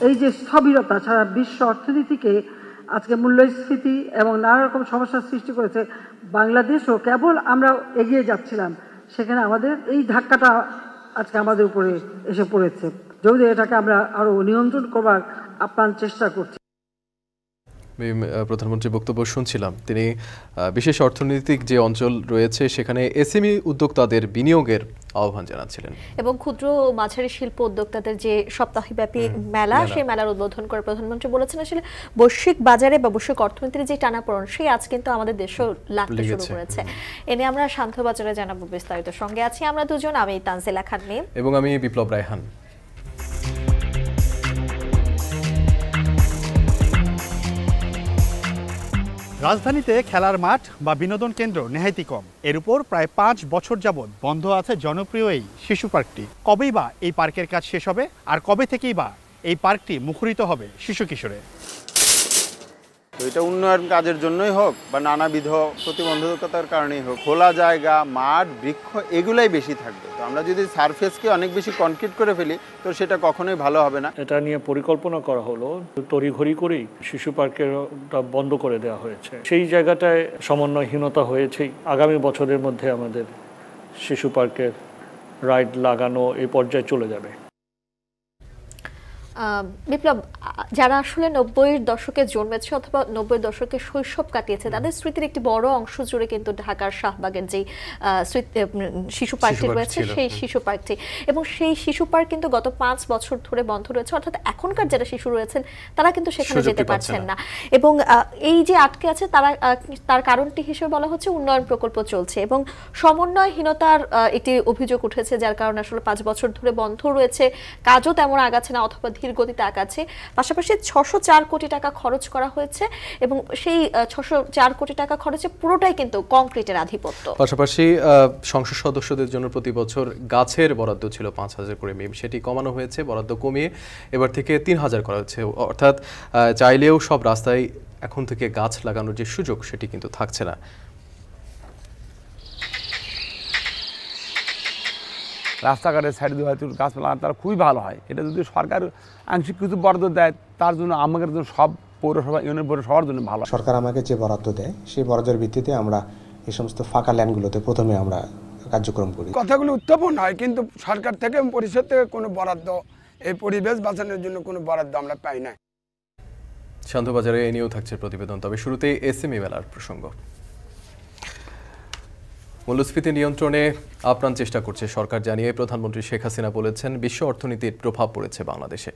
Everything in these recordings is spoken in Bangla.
এই যে স্থবিরতা সারা বিশ্ব অর্থনীতিকে আজকে মূল্যস্ফীতি এবং নানা রকম সমস্যার সৃষ্টি করেছে। বাংলাদেশও কেবল আমরা এগিয়ে যাচ্ছিলাম, সেখানে আমাদের এই ধাক্কাটা আজকে আমাদের উপরে এসে পড়েছে। যদি এটাকে আমরা আরো নিয়ন্ত্রণ করবার আপ্রাণ চেষ্টা করছি। প্রধানমন্ত্রীর বক্তব্য শুনছিলাম। তিনি বিশেষ অর্থনৈতিক যে অঞ্চল রয়েছে সেখানে এসএমই উদ্যোক্তাদের বিনিয়োগের আহ্বান জানাচ্ছিলেন এবং ক্ষুদ্র ও মাঝারি শিল্প উদ্যোক্তাদের যে সপ্তাহব্যাপী মেলা, সেই মেলার উদ্বোধন করে প্রধানমন্ত্রী বলেছেন আসলে বৈশ্বিক বাজারে বা বৈশ্বিক অর্থনীতির যে টানাপোড়েন সেই আজ কিন্তু আমাদের দেশেও লাগতে শুরু করেছে। এনে আমরা শান্ত বাজারে জানাবো বিস্তারিত। সঙ্গে আছি আমরা দুজন, আমি তানজিলা খান মেম এবং আমি বিপ্লব রায়হান। রাজধানীতে খেলার মাঠ বা বিনোদন কেন্দ্র নেহাইতি কম। এর উপর প্রায় 5 বছর যাবৎ বন্ধ আছে জনপ্রিয় এই শিশু পার্কটি। কবেই বা এই পার্কের কাজ শেষ হবে, আর কবে থেকেই বা এই পার্কটি মুখরিত হবে শিশু কিশোরে? তো এটা উন্নয়ন কাজের জন্যই হোক বা নানাবিধ প্রতিবন্ধকতার কারণেই হোক, খোলা জায়গা, মাঠ, বৃক্ষ এগুলাই বেশি থাকবে। তো আমরা যদি সারফেসকে অনেক বেশি কনক্রিট করে ফেলি তো সেটা কখনোই ভালো হবে না। এটা নিয়ে পরিকল্পনা করা হলো, তড়িঘড়ি করেই শিশু পার্কেরটা বন্ধ করে দেওয়া হয়েছে। সেই জায়গাটায় সমন্বয়হীনতা হয়েছেই। আগামী বছরের মধ্যে আমাদের শিশু পার্কের রাইড লাগানো এই পর্যায়ে চলে যাবে। বিপ্লব, যারা আসলে 90-এর দশকে জন্মেছে অথবা 90-এর দশকে শৈশব কাটিয়েছে তাদের স্মৃতির একটি বড় অংশ জুড়ে কিন্তু ঢাকার শাহবাগের যে শিশু পার্কটি রয়েছে সেই শিশু পার্কটি, এবং সেই শিশু পার্ক কিন্তু গত 5 বছর ধরে বন্ধ রয়েছে। অর্থাৎ এখনকার যারা শিশু রয়েছেন তারা কিন্তু সেখানে যেতে পারছেন না, এবং এই যে আটকে আছে তার কারণটি হিসেবে বলা হচ্ছে উন্নয়ন প্রকল্প চলছে এবং সমন্বয়হীনতার একটি অভিযোগ উঠেছে, যার কারণে আসলে 5 বছর ধরে বন্ধ রয়েছে, কাজও তেমন আগাচ্ছে না অথবা গতিতে আগাচ্ছে। পাশাপাশি 604 কোটি টাকা খরচ করা হয়েছে এবং সেই 604 কোটি টাকা খরচে পুরোটাই কিন্তু কংক্রিটের আধিপত্য। পাশাপাশি সংসদ সদস্যদের জন্য প্রতি বছর গাছের বরাদ্দ ছিল 5000 করে মিম, সেটি কমানো হয়েছে, বরাদ্দ কমিয়ে এবার থেকে 3000 করা হয়েছে। অর্থাৎ চাইলেও সব রাস্তায় এখন থেকে গাছ লাগানোর যে সুযোগ সেটি কিন্তু থাকছে না। রাস্তাঘাটের সাইডে হয়তো গাছপালা তারা খুবই ভালো হয়। এটা যদি সরকার আংশিক কিছু বরাদ্দ দেয় তার জন্য আমাদের জন্য সব পৌরসভা ইউনিয়ন পৌরসভার জন্য ভালো। সরকার আমাকে যে বরাদ্দ দেয় সেই বরাদ্দের ভিত্তিতে আমরা এই সমস্ত ফাঁকা ল্যান্ডগুলোতে প্রথমে আমরা কার্যক্রম করি। কথাগুলো উত্থাপন হয় কিন্তু সরকার থেকে পরিষদ থেকে কোনো বরাদ্দ, এই পরিবেশ বাঁচানোর জন্য কোনো বরাদ্দ আমরা পাই না। শান্তবাজারে এ নিয়েও থাকছে প্রতিবেদন। তবে শুরুতেই এসএমই মেলার প্রসঙ্গ। মূল্যস্ফীতি নিয়ন্ত্রণে আপ্রাণ চেষ্টা করছে সরকার জানিয়ে প্রধানমন্ত্রী শেখ হাসিনা বলেছেন বিশ্ব অর্থনীতির প্রভাব পড়েছে বাংলাদেশে।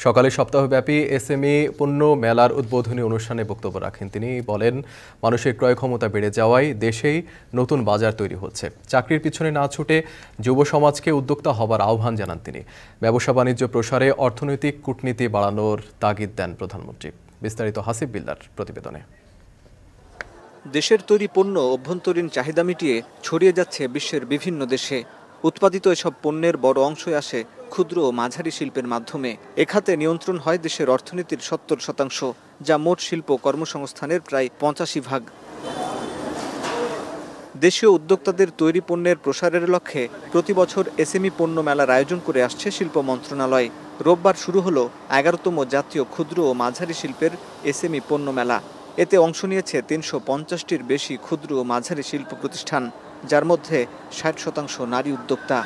সকালে সপ্তাহব্যাপী এসএমই পণ্য মেলার উদ্বোধনী অনুষ্ঠানে বক্তব্য রাখেন তিনি। বলেন মানুষের ক্রয় ক্ষমতা বেড়ে যাওয়ায় দেশেই নতুন বাজার তৈরি হচ্ছে। চাকরির পিছনে না ছুটে যুব সমাজকে উদ্যোক্তা হবার আহ্বান জানান তিনি। ব্যবসা বাণিজ্য প্রসারে অর্থনৈতিক কূটনীতি বাড়ানোর তাগিদ দেন প্রধানমন্ত্রী। বিস্তারিত হাসিব বিল্লার প্রতিবেদনে। দেশের তৈরি পণ্য অভ্যন্তরীণ চাহিদা মিটিয়ে ছড়িয়ে যাচ্ছে বিশ্বের বিভিন্ন দেশে। উৎপাদিত এসব পণ্যের বড় অংশই আসে ক্ষুদ্র ও মাঝারি শিল্পের মাধ্যমে। এ খাতে নিয়ন্ত্রণ হয় দেশের অর্থনীতির 70%, যা মোট শিল্প কর্মসংস্থানের প্রায় 85%। দেশীয় উদ্যোক্তাদের তৈরি পণ্যের প্রসারের লক্ষ্যে প্রতি বছর এসএমই পণ্য মেলার আয়োজন করে আসছে শিল্প মন্ত্রণালয়। রোববার শুরু হলো 11তম জাতীয় ক্ষুদ্র ও মাঝারি শিল্পের এসএমই পণ্য মেলা। এতে অংশ নিয়েছে 350টির বেশি ক্ষুদ্র ও মাঝারি শিল্প প্রতিষ্ঠান, যার মধ্যে 60% নারী উদ্যোক্তা।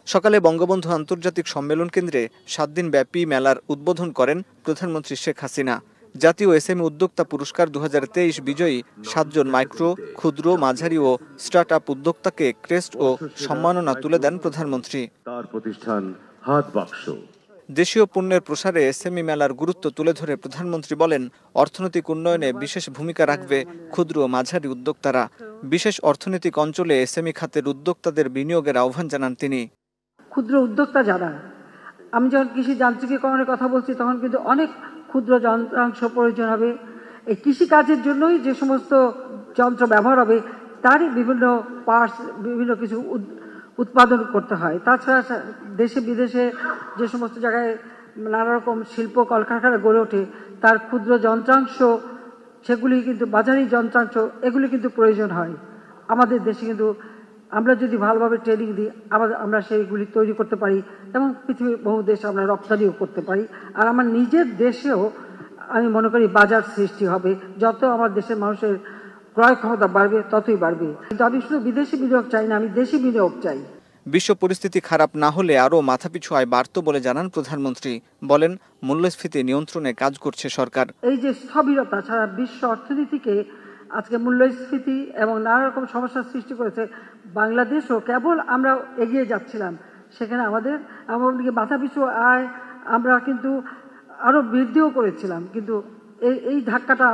সকালে বঙ্গবন্ধু আন্তর্জাতিক সম্মেলন কেন্দ্রে 7 দিন ব্যাপী মেলার উদ্বোধন করেন প্রধানমন্ত্রী শেখ হাসিনা। জাতীয় এসএমই উদ্যোক্তা পুরস্কার 2023 বিজয়ী 7 জন মাইক্রো, ক্ষুদ্র, মাঝারি ও স্টার্ট আপ উদ্যোক্তাকে ক্রেস্ট ও সম্মাননা তুলে দেন প্রধানমন্ত্রী। তার প্রতিষ্ঠান হাত বাক্স। দেশীয় পণ্যের প্রসারে এসএমই মেলার গুরুত্ব তুলে ধরে প্রধানমন্ত্রী বলেন অর্থনৈতিক উন্নয়নে বিশেষ ভূমিকা রাখবে ক্ষুদ্র ও মাঝারি উদ্যোক্তারা। বিশেষ অর্থনৈতিক অঞ্চলে এসএমই খাতের উদ্যোক্তাদের বিনিয়োগের আহ্বান জানান তিনি। ক্ষুদ্র উদ্যোক্তা যারা, আমি যখন কৃষি যান্ত্রিকীকরণের কথা বলছি তখন কিন্তু অনেক ক্ষুদ্র যন্ত্রাংশ প্রয়োজন হবে। এই কৃষি কাজের জন্যই যে সমস্ত যন্ত্র ব্যবহার হবে তারই বিভিন্ন পার্টস, বিভিন্ন কিছু উৎপাদন করতে হয়। তাছাড়া দেশে বিদেশে যে সমস্ত জায়গায় নানা রকম শিল্প কলকারখানা গড়ে ওঠে তার ক্ষুদ্র যন্ত্রাংশ, সেগুলি কিন্তু বাজারি যন্ত্রাংশ, এগুলি কিন্তু প্রয়োজন হয়। আমাদের দেশে কিন্তু আমরা যদি ভালোভাবে ট্রেনিং দিই আমরা সেইগুলি তৈরি করতে পারি এবং পৃথিবীর বহু দেশে আমরা রপ্তানিও করতে পারি। আর আমার নিজের দেশেও আমি মনে করি বাজার সৃষ্টি হবে, যত আমার দেশের মানুষের ক্রয় ক্ষমতা বাড়বে ততই বাড়বে। কিন্তু আমি শুধু বিদেশি বিনিয়োগ চাই না, আমি দেশি বিনিয়োগ চাই। বিশ্ব পরিস্থিতি খারাপ না হলে আরও মাথাপিছু আয় বাড়ত বলে জানান প্রধানমন্ত্রী। বলেন, মূল্যস্ফীতি নিয়ন্ত্রণে কাজ করছে সরকার। এই যে স্থবিরতা ছাড়া বিশ্ব অর্থনীতিকে আজকে মূল্যস্ফীতি এবং নানা রকম সমস্যার সৃষ্টি করেছে। বাংলাদেশও কেবল আমরা এগিয়ে যাচ্ছিলাম, সেখানে আমাদের এমনকি মাথাপিছু আয় আমরা কিন্তু আরও বৃদ্ধিও করেছিলাম, কিন্তু এই ধাক্কাটা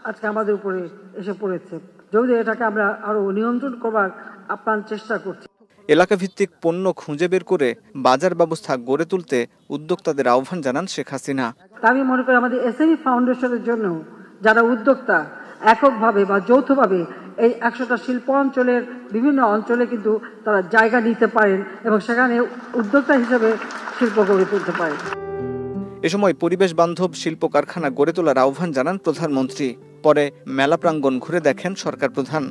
আজকে আমাদের উপরে এসে পড়েছে। যদি এটাকে আমরা আরও নিয়ন্ত্রণ করবার আপ্রাণ চেষ্টা করছি। এলাকা ভিত্তিক পণ্য খুঁজে বের করে বাজার ব্যবস্থা গড়ে তুলতে উদ্যোক্তাদের আহ্বান জানান শেখ হাসিনা। আমি মনে করি আমাদের এসএমই ফাউন্ডেশনের জন্য যারা উদ্যোক্তা এককভাবে বা যৌথভাবে এই 100টা শিল্প অঞ্চলের বিভিন্ন অঞ্চলে কিন্তু তারা জায়গা নিতে পারেন এবং সেখানে উদ্যোক্তা হিসেবে শিল্প গড়ে তুলতে পারেন। এ সময় পরিবেশ বান্ধব শিল্প কারখানা গড়ে তোলার আহ্বান জানান প্রধানমন্ত্রী। পরে মেলা প্রাঙ্গণ ঘুরে দেখেন সরকার প্রধান।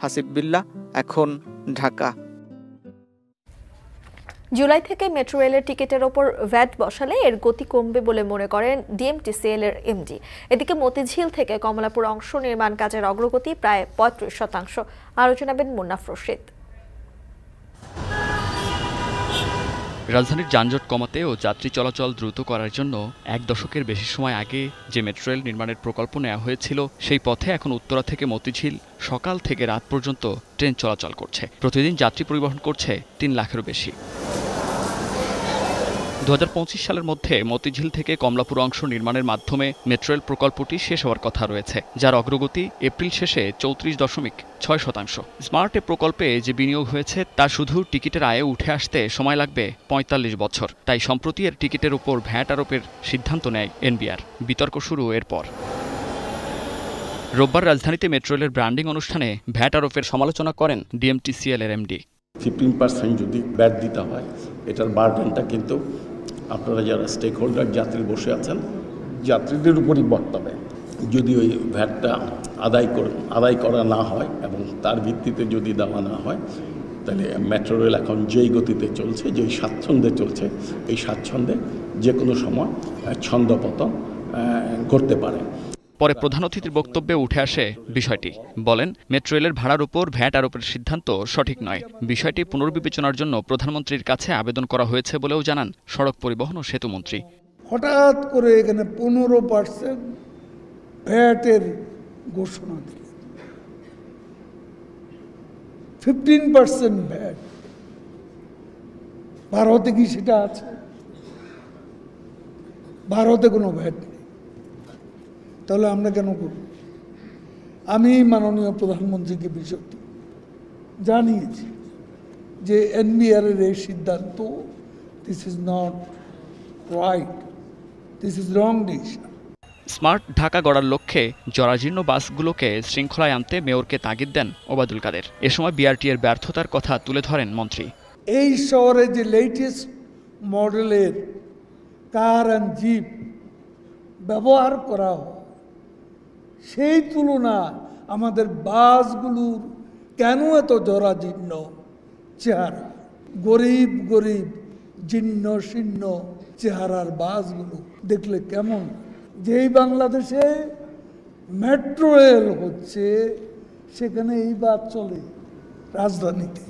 হাসিব বিল্লাহ, এখন, ঢাকা। জুলাই থেকে মেট্রো রেলের টিকিটের ওপর ভ্যাট বসালে এর গতি কমবে বলে মনে করেন ডিএমটিসিএল এর এমডি। এদিকে মতিঝিল থেকে কমলাপুর অংশ নির্মাণ কাজের অগ্রগতি প্রায় 35%। আরও জানাবেন মুন্নাফ রশিদ। রাজধানীর যানজট কমাতে ও যাত্রী চলাচল দ্রুত করার জন্য 1 দশকের বেশি সময় আগে যে মেট্রো রেল নির্মাণের প্রকল্প নেওয়া হয়েছিল, সেই পথে এখন উত্তরা থেকে মতিঝিল সকাল থেকে রাত পর্যন্ত ট্রেন চলাচল করছে। প্রতিদিন যাত্রী পরিবহন করছে 3 লাখেরও বেশি। 2025 সালের মধ্যে মতিঝিল থেকে কমলাপুর অংশ নির্মাণের মাধ্যমে মেট্রো রেল প্রকল্পটি শেষ হওয়ার কথা রয়েছে, যার অগ্রগতি এপ্রিল শেষে 34.6%। স্মার্ট এ প্রকল্পে যে বিনিয়োগ হয়েছে তা শুধু টিকিটের আয়ে উঠে আসতে সময় লাগবে 45 বছর। তাই সম্প্রতি এর টিকিটের উপর ভ্যাট আরোপের সিদ্ধান্ত নেয় এনবিআর। বিতর্ক শুরু এরপর। রোববার রাজধানীতে মেট্রো রেলের ব্র্যান্ডিং অনুষ্ঠানে ভ্যাট আরোপের সমালোচনা করেন ডিএমটিসিএল এর এমডি। 15% যদি ভ্যাট দিতে হয়, এটার বার্ডেনটা কিন্তু আপনারা যারা স্টেক হোল্ডার যাত্রী বসে আছেন, যাত্রীদের উপরই বর্তাবে। যদি ওই ভ্যাটটা আদায় করা না হয় এবং তার ভিত্তিতে যদি দেওয়া না হয়, তাহলে মেট্রো রেল এখন যেই গতিতে চলছে, যেই স্বাচ্ছন্দ্যে চলছে, এই স্বাচ্ছন্দ্যে যে কোনো সময় ছন্দপতন করতে পারে। পরে প্রধান অতিথির বক্তব্যে উঠে আসে বিষয়টি। বলেন, মেট্রো রেলের ভাড়ার উপর ভ্যাট আরোপের সিদ্ধান্ত সঠিক নয়। বিষয়টি পুনর্বিবেচনার জন্য প্রধানমন্ত্রীর কাছে আবেদন করা হয়েছে বলেও জানান সড়ক পরিবহন ও সেতুমন্ত্রী। হঠাৎ করে এখানে 15% ভ্যাটের ঘোষণা দিল, 15% ভ্যাট। ভারতে কি সেটা আছে? ভারতে কোনো ভ্যাট নেই, তাহলে আমরা কেন করব? আমি মাননীয় প্রধানমন্ত্রীকে বিষয়টি জানিয়েছি যে এনবিআর এর এই সিদ্ধান্ত, this is not right, this is wrong decision. Smart Dhaka গড়ার লক্ষ্যে জরাজীর্ণ বাসগুলোকে শৃঙ্খলায় আনতে মেয়রকে তাগিদ দেন ওবায়দুল কাদের। এ সময় বিআরটি এর ব্যর্থতার কথা তুলে ধরেন মন্ত্রী। এই শহরে যে লেটেস্ট মডেলের কার অ্যান্ড জিপ ব্যবহার করা হয়, সেই তুলনা আমাদের বাসগুলোর কেন এত জরাজীর্ণ চেহারা? গরিব গরিব জীর্ণ শীর্ণ চেহারার বাসগুলো দেখলে কেমন? যেই বাংলাদেশে মেট্রো রেল হচ্ছে, সেখানে এই বাস চলে রাজধানীতে।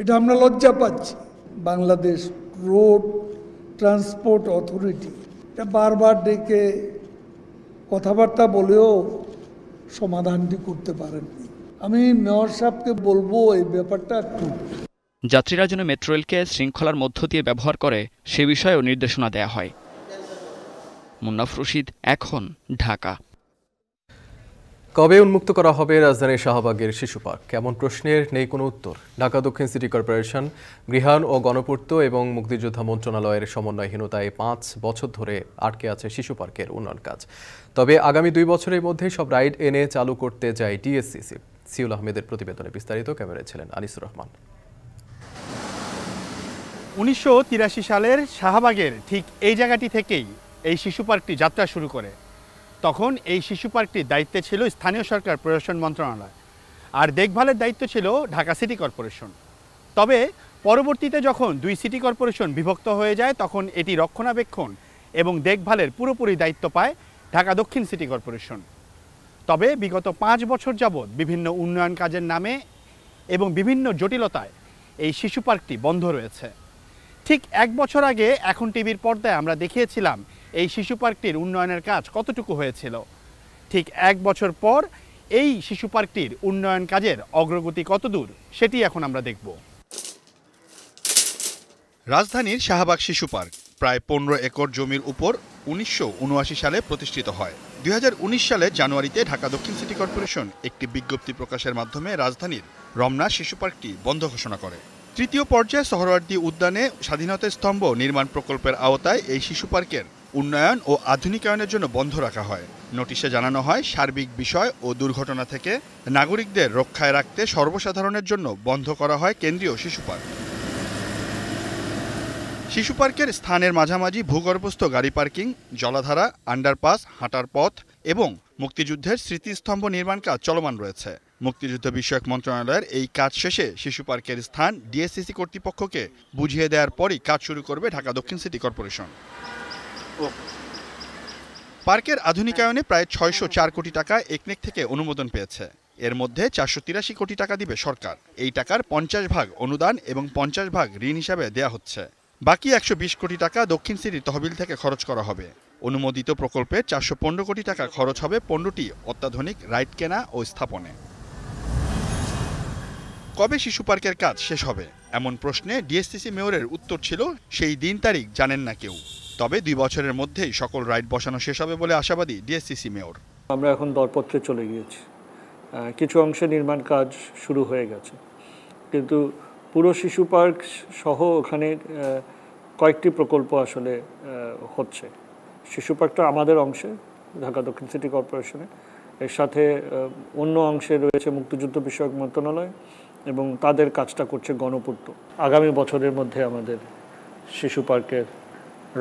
এটা আমরা লজ্জা পাচ্ছি। বাংলাদেশ রোড ট্রান্সপোর্ট অথরিটি এটা বারবার ডেকে কথাবার্তা বলেও সমাধানটি করতে পারেননি। আমি মেয়র সাহেবকে বলবো এই ব্যাপারটা একটু। যাত্রীরা যেন মেট্রো রেলকে শৃঙ্খলার মধ্য দিয়ে ব্যবহার করে সে বিষয়েও নির্দেশনা দেয়া হয়। মুন্নাফ রশিদ, এখন, ঢাকা। কবে উন্মুক্ত করা হবে রাজধানীর শাহবাগের শিশু পার্ক? এমন প্রশ্নের নেই কোনো উত্তর। ঢাকা দক্ষিণ সিটি কর্পোরেশন, গৃহায়ণ ও গণপূর্ত এবং মুক্তিযোদ্ধা মন্ত্রণালয়ের সমন্বয়হীনতায় 5 বছর ধরে আটকে আছে শিশু পার্কের উন্নয়ন কাজ। তবে আগামী 2 বছরের মধ্যে সব রাইড এনে চালু করতে যায় ডিএসসিসি। সিউল আহমেদের প্রতিবেদনে বিস্তারিত। ক্যামেরায় ছিলেন আনিসুর রহমান। 1983 সালের শাহবাগের ঠিক এই জায়গাটি থেকেই এই শিশু পার্কটি যাত্রা শুরু করে। তখন এই শিশু পার্কটির দায়িত্বে ছিল স্থানীয় সরকার প্রশাসন মন্ত্রণালয়, আর দেখভালের দায়িত্ব ছিল ঢাকা সিটি কর্পোরেশন। তবে পরবর্তীতে যখন দুই সিটি কর্পোরেশন বিভক্ত হয়ে যায়, তখন এটি রক্ষণাবেক্ষণ এবং দেখভালের পুরোপুরি দায়িত্ব পায় ঢাকা দক্ষিণ সিটি কর্পোরেশন। তবে বিগত 5 বছর যাবৎ বিভিন্ন উন্নয়ন কাজের নামে এবং বিভিন্ন জটিলতায় এই শিশু পার্কটি বন্ধ রয়েছে। ঠিক 1 বছর আগে এখন টিভির পর্দায় আমরা দেখিয়েছিলাম এই শিশু পার্কটির উন্নয়নের কাজ কতটুকু হয়েছিল। ঠিক 1 বছর পর এই শিশু পার্কটির উন্নয়ন কাজের অগ্রগতি কতদূর সেটি এখন আমরা দেখব। রাজধানীর শাহবাগ শিশু পার্ক প্রায় 15 একর জমির উপর 1979 সালে প্রতিষ্ঠিত হয়। 2019 সালে জানুয়ারিতে ঢাকা দক্ষিণ সিটি কর্পোরেশন একটি বিজ্ঞপ্তি প্রকাশের মাধ্যমে রাজধানীর রমনা শিশু পার্কটি বন্ধ ঘোষণা করে। তৃতীয় পর্যায়ে সোহরাওয়ার্দী উদ্যানে স্বাধীনতা স্তম্ভ নির্মাণ প্রকল্পের আওতায় এই শিশু পার্কের উন্নয়ন ও আধুনিকায়নের জন্য বন্ধ রাখা হয়। নোটিশে জানানো হয় সার্বিক বিষয় ও দুর্ঘটনা থেকে নাগরিকদের রক্ষায় রাখতে সর্বসাধারণের জন্য বন্ধ করা হয় কেন্দ্রীয় শিশু পার্ক। শিশু পার্কের স্থানের মাঝামাঝি ভূগর্ভস্থ গাড়ি পার্কিং, জলাধারা, আন্ডারপাস, হাঁটার পথ এবং মুক্তিযুদ্ধের স্মৃতিস্তম্ভ নির্মাণ কাজ চলমান রয়েছে। মুক্তিযুদ্ধ বিষয়ক মন্ত্রণালয়ের এই কাজ শেষে শিশু পার্কের স্থান ডিএসসিসি কর্তৃপক্ষকে বুঝিয়ে দেওয়ার পরই কাজ শুরু করবে ঢাকা দক্ষিণ সিটি কর্পোরেশন। পার্কের আধুনিকায়নে প্রায় 604 কোটি টাকা একনেক থেকে অনুমোদন পেয়েছে। এর মধ্যে 483 কোটি টাকা দিবে সরকার। এই টাকার 50 ভাগ অনুদান এবং 50 ভাগ ঋণ হিসাবে দেয়া হচ্ছে। বাকি 120 কোটি টাকা দক্ষিণ সিটির তহবিল থেকে খরচ করা হবে। অনুমোদিত প্রকল্পে 415 কোটি টাকা খরচ হবে 15টি অত্যাধুনিক রাইড কেনা ও স্থাপনে। কবে শিশু পার্কের কাজ শেষ হবে এমন প্রশ্নে ডিএসসিসি মেয়রের উত্তর ছিল সেই দিন তারিখ জানেন না কেউ। তবে 2 বছরের মধ্যেই সকল রাইড বসানো শেষ হবে বলে আশাবাদী ডিএসসিসি মেয়র। আমরা এখন দরপত্রে চলে গিয়েছি, কিছু অংশে নির্মাণ কাজ শুরু হয়ে গেছে, কিন্তু পুরো শিশু পার্ক সহ ওখানে কয়েকটি প্রকল্প আসলে হচ্ছে। শিশু পার্কটা আমাদের অংশে ঢাকা দক্ষিণ সিটি কর্পোরেশনে, এর সাথে অন্য অংশে রয়েছে মুক্তিযুদ্ধ বিষয়ক মন্ত্রণালয় এবং তাদের কাজটা করছে গণপূর্ত। আগামী বছরের মধ্যে আমাদের শিশু পার্কের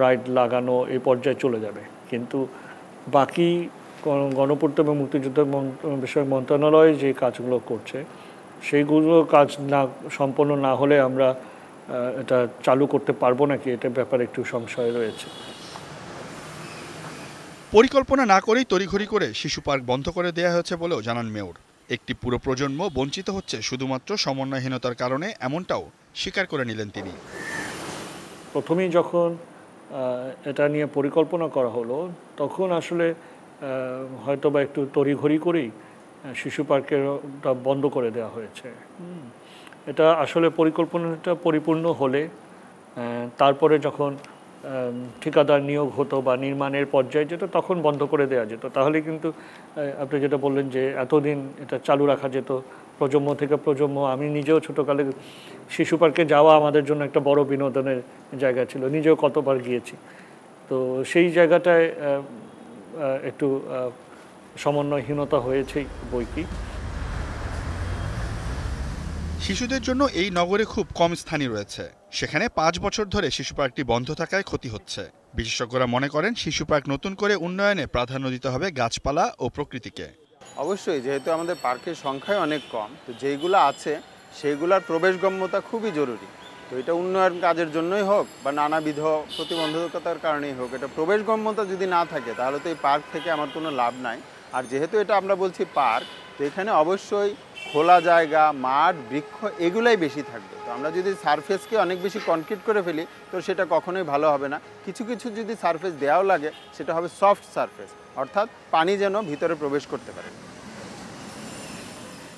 রাইড লাগানো এই পর্যায়ে চলে যাবে, কিন্তু বাকি গণপূর্ত এবং মুক্তিযুদ্ধ বিষয়ক মন্ত্রণালয় যে কাজগুলো করছে সেইগুলো কাজ না সম্পন্ন না হলে আমরা এটা চালু করতে পারবো নাকি, এটা ব্যাপারে একটু সংশয় রয়েছে। পরিকল্পনা না করেই তড়িঘড়ি করে শিশু পার্ক বন্ধ করে দেওয়া হয়েছে বলেও জানান মেয়র। একটি পুরো প্রজন্ম বঞ্চিত হচ্ছে শুধুমাত্র সমন্বয়হীনতার কারণে, এমনটাও স্বীকার করে নিলেন তিনি। প্রথমেই যখন এটা নিয়ে পরিকল্পনা করা হলো তখন আসলে হয়তো বা একটু তড়িঘড়ি করেই শিশু পার্কেরটা বন্ধ করে দেওয়া হয়েছে। এটা আসলে পরিকল্পনাটা পরিপূর্ণ হলে তারপরে যখন ঠিকাদার নিয়োগ হতো বা নির্মাণের পর্যায়ে যেত তখন বন্ধ করে দেওয়া যেত। তাহলে কিন্তু আপনি যেটা বললেন যে এতদিন এটা চালু রাখা যেত প্রজন্ম থেকে প্রজন্ম। আমি নিজেও ছোটোকালে শিশু পার্কে যাওয়া আমাদের জন্য একটা বড় বিনোদনের জায়গা ছিল, নিজেও কতবার গিয়েছি। তো সেই জায়গাটায় একটু সমন্বয়হীনতা হয়েছেই বৈকি। শিশুদের জন্য এই নগরে খুব কম স্থানই রয়েছে, সেখানে 5 বছর ধরে শিশু পার্কটি বন্ধ থাকায় ক্ষতি হচ্ছে। বিশেষজ্ঞরা মনে করেন শিশু পার্ক নতুন করে উন্নয়নে প্রাধান্য দিতে হবে গাছপালা ও প্রকৃতিকে। অবশ্যই, যেহেতু আমাদের পার্কের সংখ্যাই অনেক কম, তো যেইগুলো আছে সেইগুলোর প্রবেশগম্যতা খুবই জরুরি। তো এটা উন্নয়ন কাজের জন্যই হোক বা নানাবিধ প্রতিবন্ধকতার কারণেই হোক, এটা প্রবেশগম্যতা যদি না থাকে তাহলে তো এই পার্ক থেকে আমার কোনো লাভ নাই। আর যেহেতু এটা আমরা বলছি পার্ক, তো এখানে অবশ্যই খোলা জায়গা, মাঠ, বৃক্ষ এগুলাই বেশি থাকবে। তো আমরা যদি সারফেসকে অনেক বেশি কনক্রিট করে ফেলি তো সেটা কখনোই ভালো হবে না। কিছু কিছু যদি সারফেস দেওয়াও লাগে সেটা হবে সফট সারফেস, অর্থাৎ পানি যেন ভিতরে প্রবেশ করতে পারে।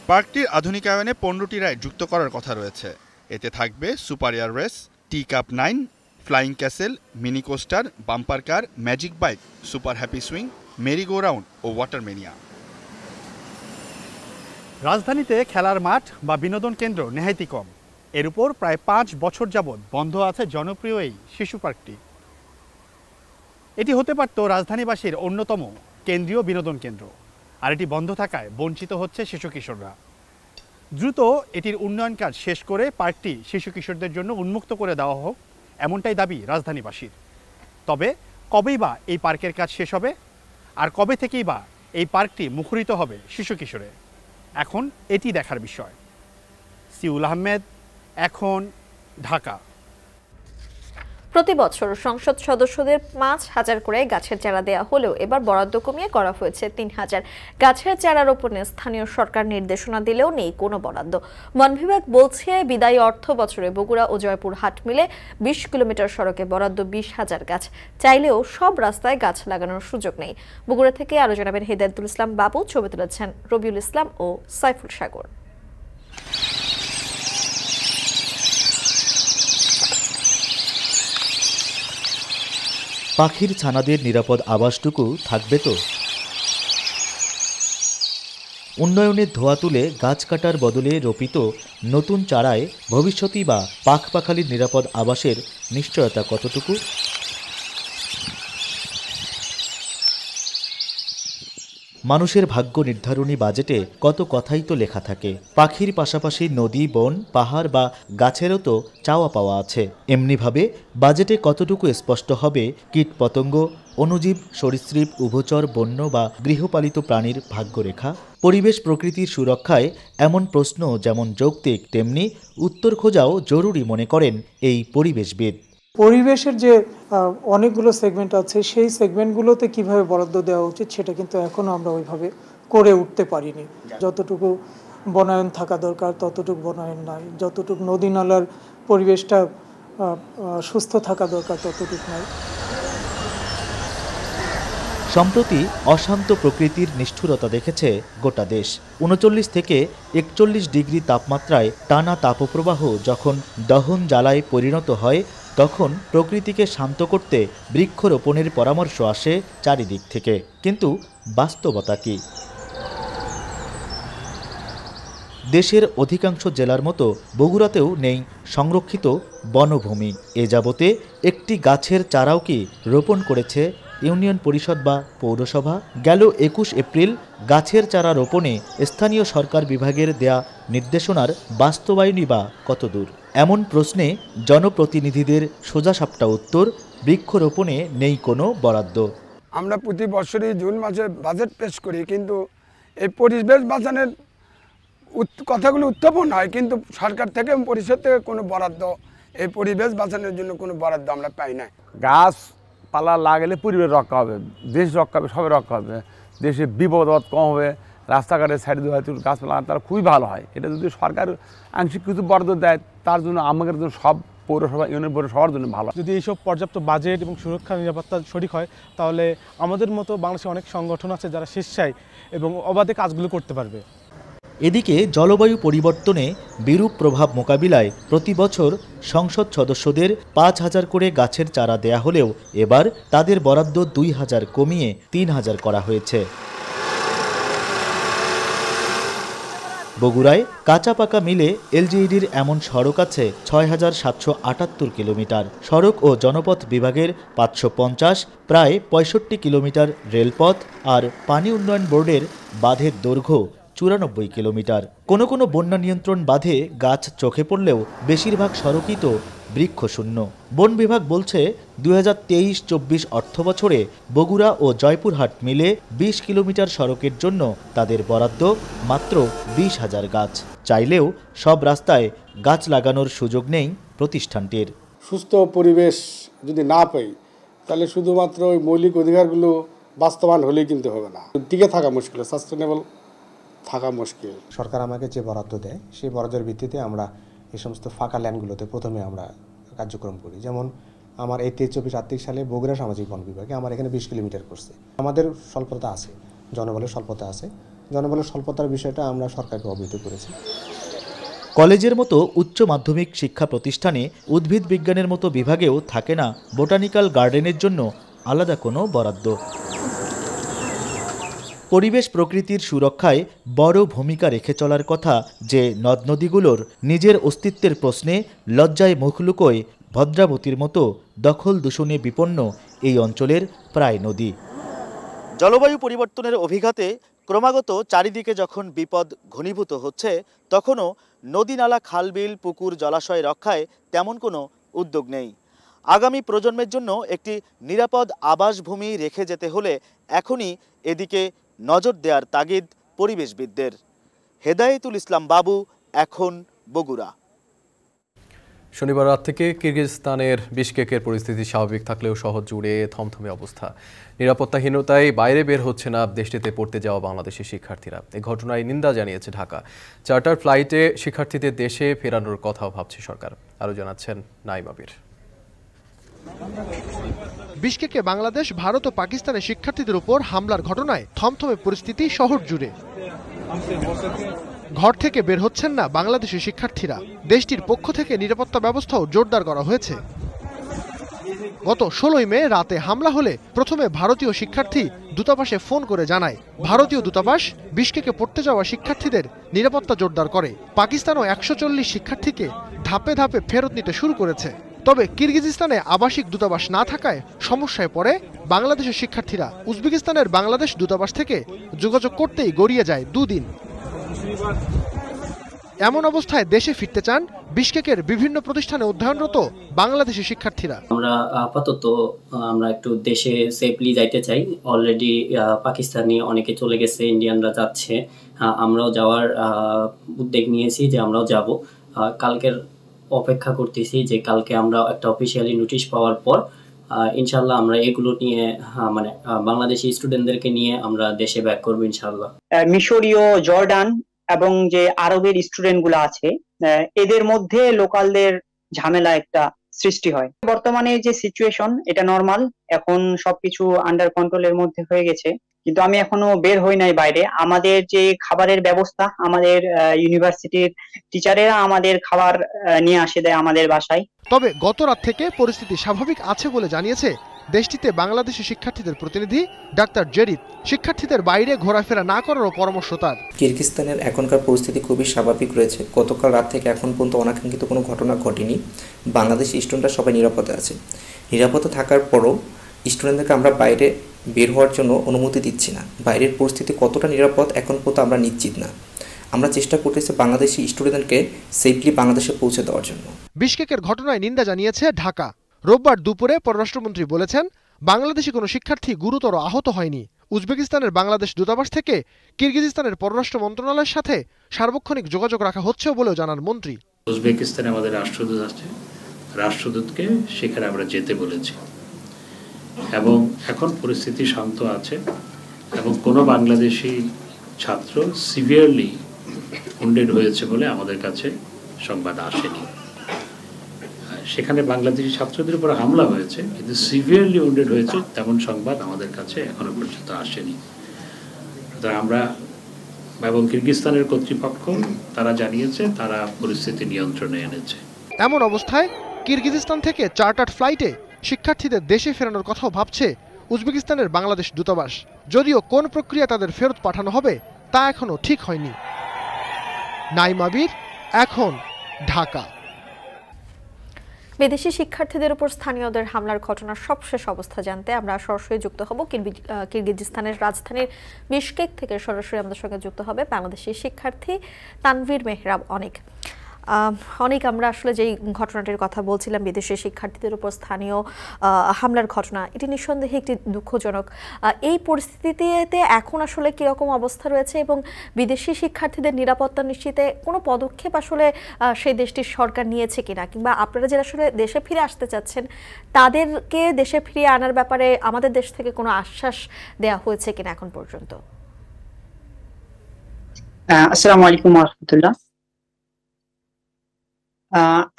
পার্কটির আধুনিকায়নে 15টি রাইড যুক্ত করার কথা রয়েছে। এতে থাকবে super air race, tea cup 9, flying castle, mini coaster, bumper car, magic bike, super happy swing, merry go round ও ওয়াটার মেনিয়া। রাজধানীতে খেলার মাঠ বা বিনোদন কেন্দ্র নেহাইতি কম। এর উপর প্রায় 5 বছর যাবৎ বন্ধ আছে জনপ্রিয় এই শিশু পার্কটি। এটি হতে পারত রাজধানীবাসীর অন্যতম কেন্দ্রীয় বিনোদন কেন্দ্র, আর এটি বন্ধ থাকায় বঞ্চিত হচ্ছে শিশু কিশোররা। দ্রুত এটির উন্নয়ন কাজ শেষ করে পার্কটি শিশু কিশোরদের জন্য উন্মুক্ত করে দেওয়া হোক, এমনটাই দাবি রাজধানীবাসীর। তবে কবেই বা এই পার্কের কাজ শেষ হবে? আর কবে থেকেই বা এই পার্কটি মুখরিত হবে শিশু কিশোরে, এখন এটি দেখার বিষয়। সিউল আহমেদ, এখন, ঢাকা। প্রতি বছর সংসদ সদস্যদের ৫,০০০ করে গাছের চারা দেয়া হলেও এবার বরাদ্দ কমিয়ে করা হয়েছে ৩,০০০। গাছের চারা রোপণে স্থানীয় সরকার নির্দেশনা দিলেও নেই কোনো বরাদ্দ। বন বিভাগ বলছে বিদায়ী অর্থ বছরে বগুড়া ও জয়পুর হাট মিলে ২০ কিলোমিটার সড়কে বরাদ্দ ২০,০০০ গাছ, চাইলেও সব রাস্তায় গাছ লাগানোর সুযোগ নেই। বগুড়া থেকে আরো জানাবেন হিদায়াতুল ইসলাম বাবু, ছবি তুলেছেন রবিউল ইসলাম ও সাইফুল সাগর। পাখির ছানাদের নিরাপদ আবাসটুকু থাকবে তো? উন্নয়নের ধোঁয়া তুলে গাছ কাটার বদলে রোপিত নতুন চারায় ভবিষ্যতেই বা পাখপাখালির নিরাপদ আবাসের নিশ্চয়তা কতটুকু? মানুষের ভাগ্য নির্ধারণী বাজেটে কত কথাই তো লেখা থাকে। পাখির পাশাপাশি নদী, বন, পাহাড় বা গাছেরও তো চাওয়া পাওয়া আছে। এমনিভাবে বাজেটে কতটুকু স্পষ্ট হবে কীটপতঙ্গ, অণুজীব, সরীসৃপ, উভচর, বন্য বা গৃহপালিত প্রাণীর ভাগ্যরেখা? পরিবেশ প্রকৃতির সুরক্ষায় এমন প্রশ্ন যেমন যৌক্তিক, তেমনি উত্তর খোঁজাও জরুরি মনে করেন এই পরিবেশবিদ। পরিবেশের যে অনেকগুলো সেগমেন্ট আছে, সেই সেগমেন্টগুলোতে কিভাবে বরাদ্দ দেওয়া উচিত সেটা কিন্তু এখনো আমরা ওইভাবে করে উঠতে পারিনি। যতটুকু বনায়ন থাকা দরকার ততটুকু বনায়ন নাই, যতটুকু নদী নালার পরিবেশটা সুস্থ থাকা দরকার ততটুকু নাই। সম্প্রতি অশান্ত প্রকৃতির নিষ্ঠুরতা দেখেছে গোটা দেশ। ৩৯ থেকে ৪১ ডিগ্রি তাপমাত্রায় টানা তাপপ্রবাহ যখন দহন জ্বালায় পরিণত হয়, তখন প্রকৃতিকে শান্ত করতে বৃক্ষরোপণের পরামর্শ আসে চারিদিক থেকে। কিন্তু বাস্তবতা কি? দেশের অধিকাংশ জেলার মতো বগুড়াতেও নেই সংরক্ষিত বনভূমি। এ যাবতে একটি গাছের চারাও কি রোপণ করেছে ইউনিয়ন পরিষদ বা পৌরসভা? গেল ২১ এপ্রিল গাছের চারা রোপণে স্থানীয় সরকার বিভাগের দেয়া নির্দেশনার বাস্তবায়নই বা কতদূর? এমন প্রশ্নে জনপ্রতিনিধিদের সোজাসাপটা উত্তর, বৃক্ষরোপণে নেই কোনো বরাদ্দ। আমরা প্রতি বছরই জুন মাসে বাজেট পেশ করি, কিন্তু এই পরিবেশ বাঁচানোর কথাগুলো উত্থাপন হয়, কিন্তু সরকার থেকে পরিষদ থেকে কোনো বরাদ্দ এই পরিবেশ বাঁচানোর জন্য কোনো বরাদ্দ আমরা পাই না। গাছ পালা লাগালে পরিবেশ রক্ষা হবে, দেশ রক্ষা হবে, সবাই রক্ষা হবে, দেশে বিপদ কম হবে, রাস্তাঘাটের সাইডে হয়তো গাছপালা লাগানো তারা খুবই ভালো হয়। এটা যদি সরকার আংশিক কিছু বরাদ্দ দেয়, তার জন্য আমাদের জন্য সব পৌরসভা, ইউনিয়ন পৌরসভা সবার জন্য ভালো। যদি এইসব পর্যাপ্ত বাজেট এবং সুরক্ষা নিরাপত্তা সঠিক হয়, তাহলে আমাদের মতো বাংলাদেশে অনেক সংগঠন আছে যারা স্বেচ্ছায় এবং অবাধে কাজগুলো করতে পারবে। এদিকে জলবায়ু পরিবর্তনে বিরূপ প্রভাব মোকাবিলায় প্রতি বছর সংসদ সদস্যদের ৫,০০০ করে গাছের চারা দেয়া হলেও এবার তাদের বরাদ্দ ২,০০০ কমিয়ে ৩,০০০ করা হয়েছে। বগুড়ায় কাঁচা পাকা মিলে এলজিইডির এমন সড়ক আছে ৬,৭৭৮ কিলোমিটার, সড়ক ও জনপথ বিভাগের ৫৫০, প্রায় ৬৫ কিলোমিটার রেলপথ, আর পানি উন্নয়ন বোর্ডের বাঁধের দৈর্ঘ্য ৯৪ কিলোমিটার। কোনো কোনো বন্যা নিয়ন্ত্রণ বাঁধে গাছ চোখে পড়লেও বেশিরভাগ সড়কই তো বৃক্ষশূন্য। বন বিভাগ বলছে ২০২৩-২৪ অর্থবছরে বগুড়া ও জয়পুরহাট মিলে ২০ কিলোমিটার সড়কের জন্য তাদের বরাদ্দ মাত্র ২০,০০০ গাছ, চাইলেও সব রাস্তায় গাছ লাগানোর সুযোগ নেই প্রতিষ্ঠানটির। সুস্থ পরিবেশ যদি না পাই, তাহলে শুধুমাত্র ওই মৌলিক অধিকারগুলো বাস্তবায়ন হলেই কিন্তু হবে না, টিকে থাকা মুশকিল, সাস্টেনেবল থাকা মুশকিল। সরকার আমাকে যে বরাদ্দ দেয়, সেই বরাদ্দের ভিত্তিতে আমরা এই সমস্ত ফাঁকা ল্যান্ডগুলোতে প্রথমে আমরা কার্যক্রম করি। যেমন আমার এই ২৩-২৪ আর্থিক সালে বগুড়া সামাজিক বন বিভাগে আমার এখানে ২০ কিলোমিটার করছে। আমাদের স্বল্পতা আছে, জনবলের স্বল্পতা আছে, জনবলের স্বল্পতার বিষয়টা আমরা সরকারকে অবহিত করেছি। কলেজের মতো উচ্চ মাধ্যমিক শিক্ষা প্রতিষ্ঠানে উদ্ভিদ বিজ্ঞানের মতো বিভাগেও থাকে না বোটানিক্যাল গার্ডেনের জন্য আলাদা কোনো বরাদ্দ। পরিবেশ প্রকৃতির সুরক্ষায় বড় ভূমিকা রেখে চলার কথা যে নদ নদীগুলোর নিজের অস্তিত্বের প্রশ্নে লজ্জায় মুখ লুকোয় ভদ্রাবতীর মতো দখল দূষণে বিপন্ন এই অঞ্চলের প্রায় নদী। জলবায়ু পরিবর্তনের অভিঘাতে ক্রমাগত চারিদিকে যখন বিপদ ঘনীভূত হচ্ছে, তখনও নদী নালা, খালবিল, পুকুর, জলাশয় রক্ষায় তেমন কোনো উদ্যোগ নেই। আগামী প্রজন্মের জন্য একটি নিরাপদ আবাসভূমি রেখে যেতে হলে এখনই এদিকে নজর দেওয়ার তাগিদ পরিবেশবিদদের। হেদায়েতুল ইসলাম বাবু, এখন বগুড়া। শনিবার রাত থেকে কিরগিজস্তানের বিশকেকের পরিস্থিতি স্বাভাবিক থাকলেও শহর জুড়ে থমথমে অবস্থা। নিরাপত্তাহীনতায় বাইরে বের হচ্ছে না দেশটিতে পড়তে যাওয়া বাংলাদেশি শিক্ষার্থীরা। এই ঘটনায় নিন্দা জানিয়েছে ঢাকা। চার্টার ফ্লাইটে শিক্ষার্থীদের দেশে ফেরানোর কথাও ভাবছে সরকার। আরও জানাচ্ছেন নাইমাবির। বিশকেকে বাংলাদেশ, ভারত ও পাকিস্তানের শিক্ষার্থীদের উপর হামলার ঘটনায় থমথমে পরিস্থিতি শহর জুড়ে। ঘর থেকে বের হচ্ছেন না বাংলাদেশি শিক্ষার্থীরা। দেশটির পক্ষ থেকে নিরাপত্তা ব্যবস্থাও জোরদার করা হয়েছে। গত 16 মে রাতে হামলা হলে প্রথমে ভারতীয় শিক্ষার্থী দূতাবাসে ফোন করে জানায়। ভারতীয় দূতাবাস বিশকেকে পড়তে যাওয়া শিক্ষার্থীদের নিরাপত্তা জোরদার করে। পাকিস্তানও 140 শিক্ষার্থীকে ধাপে ধাপে ফেরত নিতে শুরু করেছে। তবে কিরগিজস্তানে আবাসিক দূতাবাস না থাকায় সমস্যায় পড়ে বাংলাদেশের শিক্ষার্থীরা। উজবেকিস্তানের বাংলাদেশ দূতাবাস থেকে যোগাযোগ করতেই গড়িয়ে যায় 2 দিন। এমন অবস্থায় দেশে ফিরতে চান বিশকেকের বিভিন্ন প্রতিষ্ঠানে অধ্যয়নরত বাংলাদেশি শিক্ষার্থীরা। আমরা আপাতত একটু দেশে সেফলি যাইতে চাই। অলরেডি পাকিস্তানি অনেকে চলে গেছে, ইন্ডিয়ানরা যাচ্ছে, আমরাও যাওয়ার উদ্যোগ নিয়েছি যে আমরাও যাব। কালকের অপেক্ষা করতেছি যে কালকে আমরা একটা অফিসিয়ালি নোটিশ পাওয়ার পর ইনশাল্লাহ আমরা এগুলো নিয়ে বাংলাদেশি স্টুডেন্টদেরকে নিয়ে আমরা দেশে ব্যাক করবো ইনশাল্লাহ। মিশরীয়, জর্ডান এবং যে আরবের স্টুডেন্ট গুলো আছে এদের মধ্যে লোকালদের ঝামেলা একটা সৃষ্টি হয়। বর্তমানে যে সিচুয়েশন এটা নরমাল, এখন সবকিছু আন্ডার কন্ট্রোলের মধ্যে হয়ে গেছে, কিন্তু আমি এখনো বের হই নাই বাইরে। আমাদের যে খাবারের ব্যবস্থা, আমাদের ইউনিভার্সিটির টিচারেরা আমাদের খাবার নিয়ে আসে দেয় আমাদের বাসায়। তবে গত রাত থেকে পরিস্থিতি স্বাভাবিক আছে বলে জানিয়েছে দেশটিতে বাংলাদেশি শিক্ষার্থীদের প্রতিনিধি ডাক্তার জেরিত। শিক্ষার্থীদের বাইরে ঘোরাফেরা না করারও পরামর্শ তার। কিরগিজস্তানের এখনকার পরিস্থিতি খুবই স্বাভাবিক রয়েছে। গতকাল রাত থেকে এখন পর্যন্ত অনাকাঙ্ক্ষিত কোনো ঘটনা ঘটেনি। বাংলাদেশি স্টুডেন্টরা সবাই নিরাপদে আছে। নিরাপদে থাকার পরও স্টুডেন্টদেরকে আমরা বাইরে বের হওয়ার জন্য অনুমতি দিচ্ছি না। বাইরের পরিস্থিতি কতটা নিরাপদ এখন পর্যন্ত আমরা নিশ্চিত না। আমরা চেষ্টা করতেছি বাংলাদেশি স্টুডেন্টকে সেফলি বাংলাদেশে পৌঁছে দেওয়ার জন্য। বিশকেকের ঘটনায় নিন্দা জানিয়েছে ঢাকা। রোববার দুপুরে পররাষ্ট্রমন্ত্রী বলেছেন বাংলাদেশি কোনো শিক্ষার্থী গুরুতর আহত হয়নি। উজবেকিস্তানের বাংলাদেশ দূতাবাস থেকে কিরগিজস্তানের পররাষ্ট্র মন্ত্রণালয়ের সাথে সার্বক্ষণিক যোগাযোগ রাখা হচ্ছে বলেও জানান মন্ত্রী। উজবেকিস্তানে আমাদের রাষ্ট্রদূত আছে, রাষ্ট্রদূতকে সেখানে আমরা যেতে বলেছি এবং এখন পরিস্থিতি শান্ত আছে এবং কোনো বাংলাদেশি ছাত্র সিভিয়ারলি উন্ডেড হয়েছে বলে আমাদের কাছে সংবাদ আসেনি। সেখানে বাংলাদেশি ছাত্রদের উপর হামলা হয়েছে, কিন্তু সিভিয়ারলি উন্ডেড হয়েছে তেমন সংবাদ আমাদের কাছে এখনো পর্যন্ত আসেনি। আমরা এবং কিরগিজস্তানের কর্তৃপক্ষ তারা জানিয়েছে তারা পরিস্থিতি নিয়ন্ত্রণে এনেছে। এমন অবস্থায় কিরগিজস্তান থেকে চার্টার্ড ফ্লাইটে শিক্ষার্থীদের দেশে ফেরানোর কথাও ভাবছে উজবেকিস্তানের বাংলাদেশ দূতাবাস। যদিও কোন প্রক্রিয়া তাদের ফেরত পাঠানো হবে তা এখনো ঠিক হয়নি। নাইমাবির, এখন, ঢাকা। বিদেশি শিক্ষার্থীদের উপর স্থানীয়দের হামলার ঘটনার সবশেষ অবস্থা জানতে আমরা সরাসরি যুক্ত হব কিরগিজস্তানের রাজধানীর বিশকেক থেকে। সরাসরি আমাদের সঙ্গে যুক্ত হবে বাংলাদেশি শিক্ষার্থী তানভীর মেহরাব অনেক। আমরা আসলে যেই ঘটনাটির কথা বলছিলাম, বিদেশি শিক্ষার্থীদের উপর স্থানীয় হামলার ঘটনা, এটি নিঃসন্দেহে একটি দুঃখজনক। এই পরিস্থিতিতে এখন আসলে কীরকম অবস্থা রয়েছে এবং বিদেশি শিক্ষার্থীদের নিরাপত্তা নিশ্চিতে কোনো পদক্ষেপ আসলে সেই দেশটির সরকার নিয়েছে কিনা, কিংবা আপনারা যারা আসলে দেশে ফিরে আসতে চাচ্ছেন তাদেরকে দেশে ফিরিয়ে আনার ব্যাপারে আমাদের দেশ থেকে কোনো আশ্বাস দেওয়া হয়েছে কিনা এখন পর্যন্ত? আসসালামু আলাইকুম ওয়া রাহমাতুল্লাহ।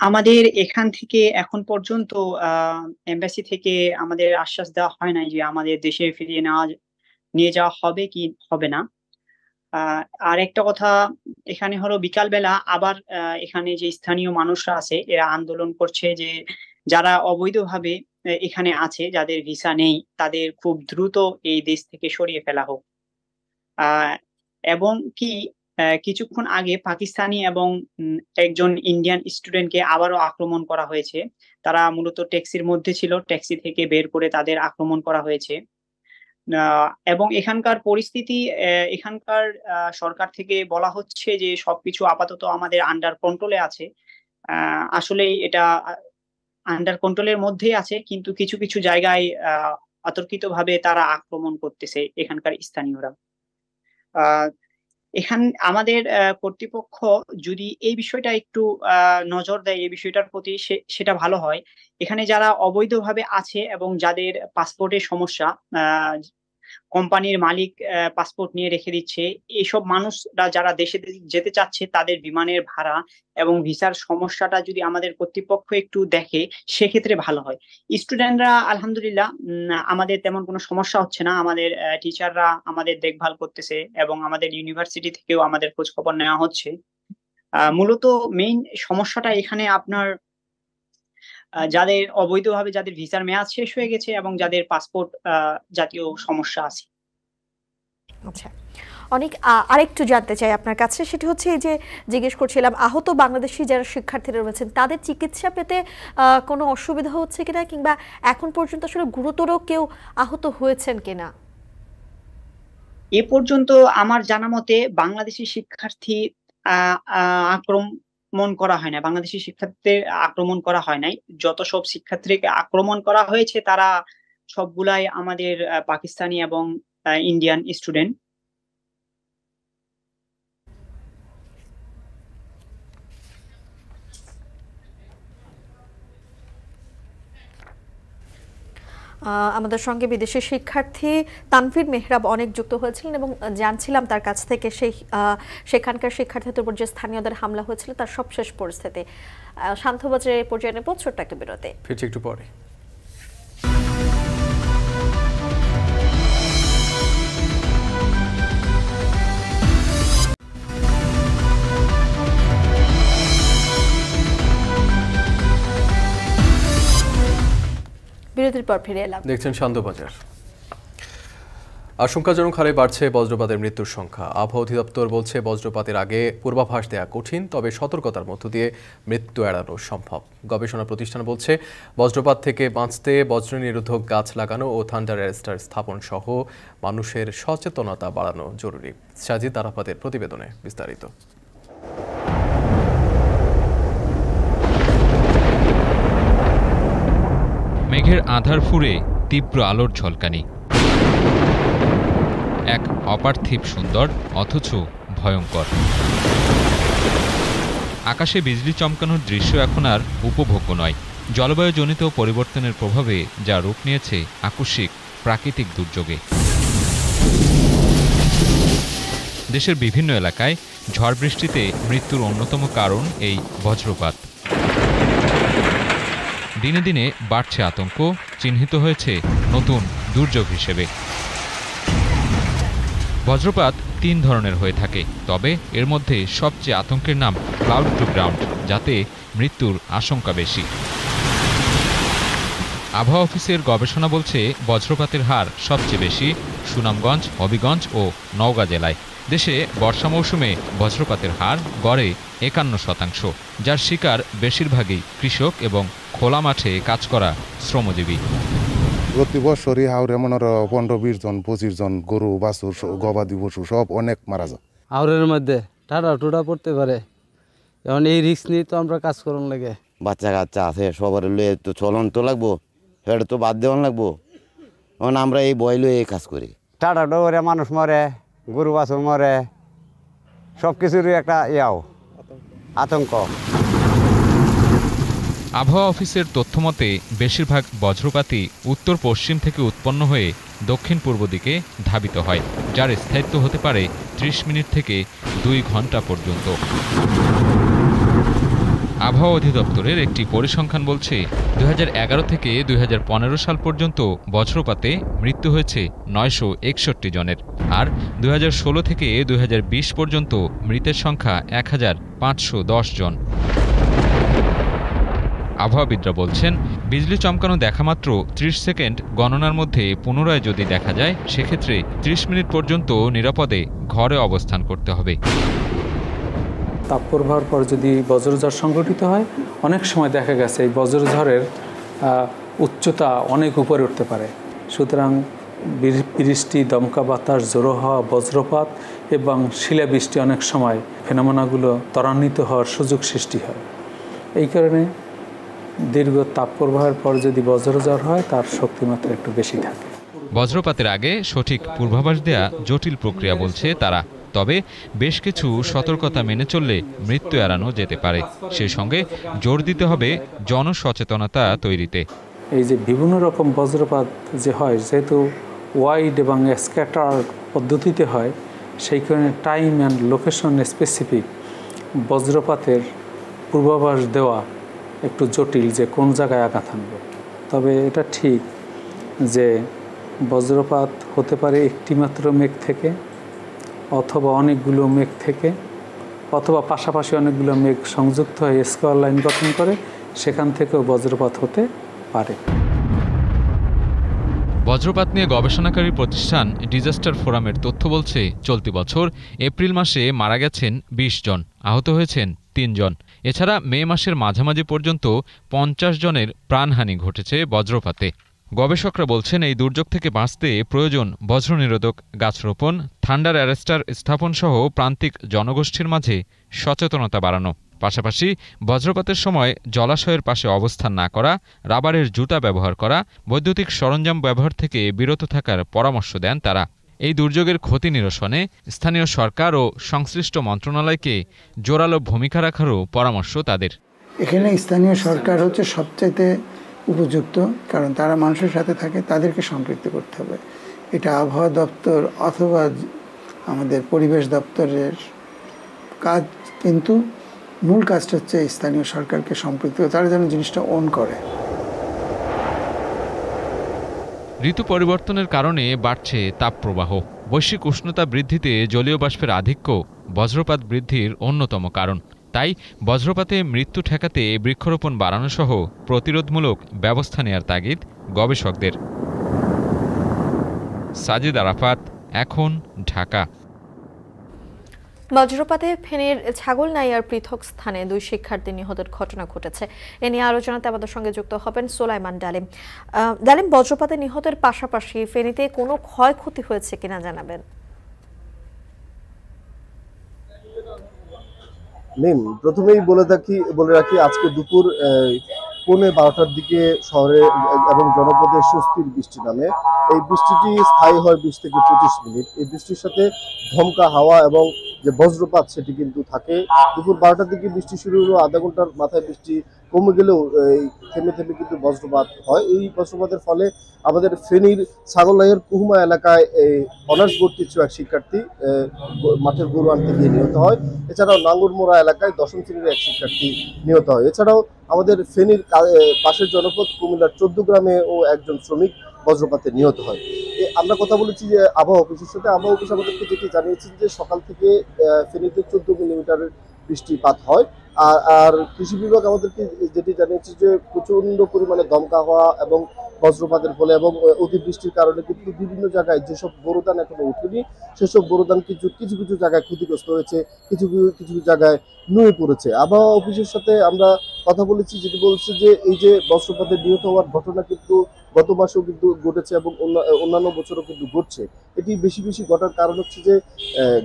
আমাদের এখান থেকে এখন পর্যন্ত এমবাসি থেকে আমাদের আশ্বাস দেওয়া হয় নাই যে আমাদের দেশে ফিরিয়ে নিয়ে যাওয়া হবে কি হবে না। আর একটা কথা এখানে হলো, বিকালবেলা আবার এখানে যে স্থানীয় মানুষরা আছে এরা আন্দোলন করছে যে যারা অবৈধভাবে এখানে আছে, যাদের ভিসা নেই, তাদের খুব দ্রুত এই দেশ থেকে সরিয়ে ফেলা হোক। এবং কি কিছুক্ষণ আগে পাকিস্তানি এবং একজন ইন্ডিয়ান স্টুডেন্টকে আবারও আক্রমণ করা হয়েছে। তারা মূলত ট্যাক্সির মধ্যে ছিল, ট্যাক্সি থেকে বের করে তাদের আক্রমণ করা হয়েছে। এবং এখানকার পরিস্থিতি, এখানকার সরকার থেকে বলা হচ্ছে যে সবকিছু আপাতত আমাদের আন্ডার কন্ট্রোলে আছে। আসলে এটা আন্ডার কন্ট্রোলের মধ্যেই আছে, কিন্তু কিছু কিছু জায়গায় অতর্কিতভাবে তারা আক্রমণ করতেছে এখানকার স্থানীয়রা। আমাদের কর্তৃপক্ষ যদি এই বিষয়টা একটু নজর দেয় এই বিষয়টার প্রতি, সেটা ভালো হয়। এখানে যারা অবৈধভাবে আছে এবং যাদের পাসপোর্টের সমস্যা, কোম্পানির মালিক পাসপোর্ট নিয়ে রেখে দিচ্ছে, এইসব মানুষরা যারা দেশে যেতে চাচ্ছে তাদের বিমানের ভাড়া এবং ভিসার সমস্যাটা যদি আমাদের কর্তৃপক্ষ একটু দেখে সেক্ষেত্রে ভালো হয়। স্টুডেন্টরা আলহামদুলিল্লাহ আমাদের তেমন কোনো সমস্যা হচ্ছে না, আমাদের টিচাররা আমাদের দেখভাল করতেছে এবং আমাদের ইউনিভার্সিটি থেকেও আমাদের খোঁজ খবর নেওয়া হচ্ছে। মূলত মেইন সমস্যাটা এখানে আপনার যাদের অবৈধভাবে যাদের ভিসার মেয়াদ শেষ হয়ে গেছে এবং যাদের পাসপোর্ট জাতীয় সমস্যা আছে। আচ্ছা, অনেক আরেকটু জানতে চাই আপনার কাছে, সেটি হচ্ছে এই যে জিজ্ঞেস করছিলাম আহত বাংলাদেশি যারা শিক্ষার্থীরা রয়েছেন তাদের চিকিৎসা পেতে কোনো অসুবিধা হচ্ছে কিনা, কিংবা এখন পর্যন্ত আসলে গুরুতর কেউ আহত হয়েছেন কিনা? এ পর্যন্ত আমার জানা মতে বাংলাদেশি শিক্ষার্থী আক্রমণ করা হয় না, বাংলাদেশি শিক্ষার্থীদের আক্রমণ করা হয় নাই। যত সব শিক্ষার্থীকে আক্রমণ করা হয়েছে তারা সবগুলাই আমাদের পাকিস্তানি এবং ইন্ডিয়ান স্টুডেন্ট। আমাদের সঙ্গে বিদেশি শিক্ষার্থী তানভীর মেহরাব অনেক যুক্ত হয়েছিলেন এবং জানছিলাম তার কাছ থেকে সেখানকার শিক্ষার্থীদের উপর যে স্থানীয়দের হামলা হয়েছিল তার সবশেষ পরিস্থিতি। শান্তবাজারে এই পর্যায়ে নেব ছোট্ট একটা বিরতি, ফিরছি একটু পরে। বিরতির পর ফিরে এলাম। দেখছেন শান্তবাজার। আশঙ্কাজনক হারে বাড়ছে বজ্রপাতের মৃত্যুর সংখ্যা। আবহাওয়া অধিদপ্তর বলছে বজ্রপাতের আগে পূর্বাভাস দেওয়া কঠিন, তবে সতর্কতার মধ্য দিয়ে মৃত্যু এড়ানো সম্ভব। গবেষণা প্রতিষ্ঠান বলছে বজ্রপাত থেকে বাঁচতে বজ্র নিরোধক গাছ লাগানো ও থান্ডার অ্যারেস্টার স্থাপন সহ মানুষের সচেতনতা বাড়ানো জরুরি। সাজিদ আরাফাতের প্রতিবেদনে বিস্তারিত। মেঘের আঁধার ফুঁড়ে তীব্র আলোর ঝলকানি, এক অপার্থিব সুন্দর অথচ ভয়ঙ্কর। আকাশে বিজলি চমকানোর দৃশ্য এখন আর উপভোগ্য নয়, জলবায়ুজনিত পরিবর্তনের প্রভাবে যা রূপ নিয়েছে আকস্মিক প্রাকৃতিক দুর্যোগে। দেশের বিভিন্ন এলাকায় ঝড় বৃষ্টিতে মৃত্যুর অন্যতম কারণ এই বজ্রপাত। দিনে দিনে বাড়ছে আতঙ্ক, চিহ্নিত হয়েছে নতুন দুর্যোগ হিসেবে। বজ্রপাত 3 ধরনের হয়ে থাকে, তবে এর মধ্যে সবচেয়ে আতঙ্কের নাম ক্লাউড টু গ্রাউন্ড, যাতে মৃত্যুর আশঙ্কা বেশি। আবহাওয়া অফিসের গবেষণা বলছে বজ্রপাতের হার সবচেয়ে বেশি সুনামগঞ্জ, হবিগঞ্জ ও নওগাঁ জেলায়। দেশে বর্ষা মৌসুমে বজ্রপাতের হার গড়ে 51%, যার শিকার বেশিরভাগই কৃষক এবং খোলা মাঠে কাজ করা শ্রমজীবী। প্রতি বছরই হাওড়ে মনে হয় 15-20 জন 25 জন গরু বাছুর গবাদি পশু সব অনেক মারা যায়। হাওড়ের মধ্যে টাটা টুটা পড়তে পারে, এখন এই রিস্ক নিয়ে তো আমরা কাজ করুন লাগে। বাচ্চা কাচ্চা আছে সবার লয়ে তো চলন তো লাগবো, সেটা তো বাদ দেওয়ান লাগবো, এখন আমরা এই বয় লয়ে এই কাজ করি। টাটা ডরে মানুষ মরে, গরু বাছুর মরে, সব কিছুরই একটা আতঙ্ক। আবহাওয়া অফিসের তথ্যমতে বেশিরভাগ বজ্রপাতই উত্তর পশ্চিম থেকে উৎপন্ন হয়ে দক্ষিণ পূর্ব দিকে ধাবিত হয়, যার স্থায়িত্ব হতে পারে 30 মিনিট থেকে 2 ঘন্টা পর্যন্ত। আবহাওয়া অধিদপ্তরের একটি পরিসংখ্যান বলছে 2011 থেকে 2015 সাল পর্যন্ত বজ্রপাতে মৃত্যু হয়েছে 961 জনের, আর 2016 থেকে 2020 পর্যন্ত মৃতের সংখ্যা 1510 জন। আবহাওয়াবিদরা বলছেন বিজলি চমকানো দেখামাত্র 30 সেকেন্ড গণনার মধ্যে পুনরায় যদি দেখা যায়, সেক্ষেত্রে 30 মিনিট পর্যন্ত নিরাপদে ঘরে অবস্থান করতে হবে। তাপপ্রবাহ পর যদি বজ্রঝড় সংঘটিত হয়, অনেক সময় দেখা গেছে এই বজ্রঝড়ের উচ্চতা অনেক উপরে উঠতে পারে। সুতরাং বৃষ্টি, দমকা বাতাস, জোড়ো হওয়া, বজ্রপাত এবং শিলাবৃষ্টি অনেক সময় ফেনোমেনাগুলো ত্বরান্বিত হওয়ার সুযোগ সৃষ্টি হয়। এই কারণে দীর্ঘ তাপপ্রবাহের পর যদি বজ্রঝড় হয় তার শক্তিমাত্রা একটু বেশি থাকে। বজ্রপাতের আগে সঠিক পূর্বাভাস দেয়া জটিল প্রক্রিয়া বলছে তারা। তবে বেশ কিছু সতর্কতা মেনে চললে মৃত্যু এড়ানো যেতে পারে। সেই সঙ্গে জোর দিতে হবে জনসচেতনতা তৈরিতে। এই যে বিভিন্ন রকম বজ্রপাত যে হয়, যেহেতু ওয়াইড এবং স্ক্যাটার পদ্ধতিতে হয়, সেই কারণে টাইম অ্যান্ড লোকেশন স্পেসিফিক বজ্রপাতের পূর্বাভাস দেওয়া একটু জটিল, যে কোন জায়গায় আঘাত আনবে। তবে এটা ঠিক যে বজ্রপাত হতে পারে একটিমাত্র মেঘ থেকে, অথবা অনেকগুলো মেঘ থেকে, অথবা পাশাপাশি অনেকগুলো মেঘ সংযুক্ত হয়ে স্কোয়ার লাইন গঠন করে, সেখান থেকেও বজ্রপাত হতে পারে। বজ্রপাত নিয়ে গবেষণাকারী প্রতিষ্ঠান ডিজাস্টার ফোরামের তথ্য বলছে, চলতি বছর এপ্রিল মাসে মারা গেছেন ২০ জন, আহত হয়েছেন ৩ জন। এছাড়া মে মাসের মাঝামাঝি পর্যন্ত ৫০ জনের প্রাণহানি ঘটেছে বজ্রপাতে। গবেষকরা বলছেন, এই দুর্যোগ থেকে বাঁচতে প্রয়োজন বজ্রনিরোধক গাছ রোপণ, থান্ডার অ্যারেস্টার স্থাপন সহ প্রান্তিক জনগোষ্ঠীর মাঝে সচেতনতা বাড়ানো। পাশাপাশি বজ্রপাতের সময় জলাশয়ের পাশে অবস্থান না করা, রাবারের জুতা ব্যবহার করা, বৈদ্যুতিক সরঞ্জাম ব্যবহার থেকে বিরত থাকার পরামর্শ দেন তারা। এই দুর্যোগের ক্ষতি নিরসনে স্থানীয় সরকার ও সংশ্লিষ্ট মন্ত্রণালয়কে জোরালো ভূমিকা রাখারও পরামর্শ তাদের। এখানে স্থানীয় সরকার হচ্ছে সবচাইতে উপযুক্ত, কারণ তারা মানুষের সাথে থাকে, তাদেরকে সম্পৃক্ত করতে হবে। এটা আবহাওয়া দপ্তর অথবা আমাদের পরিবেশ দপ্তরের কাজ, কিন্তু মূল কাজটা হচ্ছে স্থানীয় সরকারকে সম্পৃক্ত, তারা যেন জিনিসটা ওন করে। ঋতু পরিবর্তনের কারণে বাড়ছে তাপপ্রবাহ। বৈশ্বিক উষ্ণতা বৃদ্ধিতে জলীয় বাষ্পের আধিক্য বজ্রপাত বৃদ্ধির অন্যতম কারণ। তাই বজ্রপাতে মৃত্যু ঠেকাতে বৃক্ষরোপণ বাড়ানো সহ প্রতিরোধমূলক ব্যবস্থা নেওয়ার তাগিদ গবেষকদের। সাজিদ আরাফাত, এখন, ঢাকা। বজ্রপাতে ফেনীর ছাগলনাইয়ার পৃথক স্থানে 2 শিক্ষার্থী নিহতের ঘটনা ঘটেছে। এ নিয়ে আলোচনাতে আমাদের সঙ্গে যুক্ত হবেন সোলাইমান ডালিম। ডালিম, বজ্রপাতে নিহতের পাশাপাশি ফেনীতে কোনো ক্ষয়ক্ষতি হয়েছে কিনা জানাবেন। প্রথমেই বলে রাখি আজকে দুপুর 12:15 দিকে শহরে এবং জনপদে স্বস্তির বৃষ্টি নামে। এই বৃষ্টিটি স্থায়ী হয় 20 থেকে 25 মিনিট। এই বৃষ্টির সাথে ধমকা হাওয়া এবং যে বজ্রপাত সেটি কিন্তু থাকে। দুপুর 12টার দিকে বৃষ্টি শুরু হলো, আধা ঘন্টার মাথায় বৃষ্টি কমে গেলেও থেমে থেমে কিন্তু বজ্রপাত হয়। এই বজ্রপাতের ফলে আমাদের ফেনীর ছাগলনাইয়ার কুহুমা এলাকায় অনার্স ভর্তি ছিল এক শিক্ষার্থী মাঠের গরু আনতে গিয়ে নিহত হয়। এছাড়াও নাঙ্গরমোড়া এলাকায় 10ম শ্রেণীর এক শিক্ষার্থী নিহত হয়। এছাড়াও আমাদের ফেনীর পাশের জনপদ কুমিল্লার 14 গ্রামেও একজন শ্রমিক বজ্রপাতে নিহত হয়। আমরা কথা বলেছি যে আবহাওয়া অফিসের সাথে। আবহাওয়া অফিস আমাদেরকে যেটি জানিয়েছেন যে সকাল থেকে ফেনীতে 14 মিলিমিটারের বৃষ্টিপাত হয়। আর কৃষি বিভাগ আমাদেরকে যেটি জানিয়েছে যে প্রচন্ড পরিমাণে দমকা হওয়া এবং বজ্রপাতের ফলে এবং অতিবৃষ্টির কারণে কিন্তু বিভিন্ন জায়গায় যেসব বোরোধান এখনো উঠেনি সেসব বোরোধান কিছু কিছু জায়গায় ক্ষতিগ্রস্ত হয়েছে, কিছু কিছু জায়গায় নুয়ে পড়েছে। আবহাওয়া অফিসের সাথে আমরা কথা বলেছি, যেটি বলছে যে এই যে বজ্রপাতে নিহত হওয়ার ঘটনা কিন্তু গত মাসেও কিন্তু ঘটেছে এবং অন্যান্য বছরও কিন্তু ঘটছে। এটি বেশি বেশি ঘটার কারণ হচ্ছে যে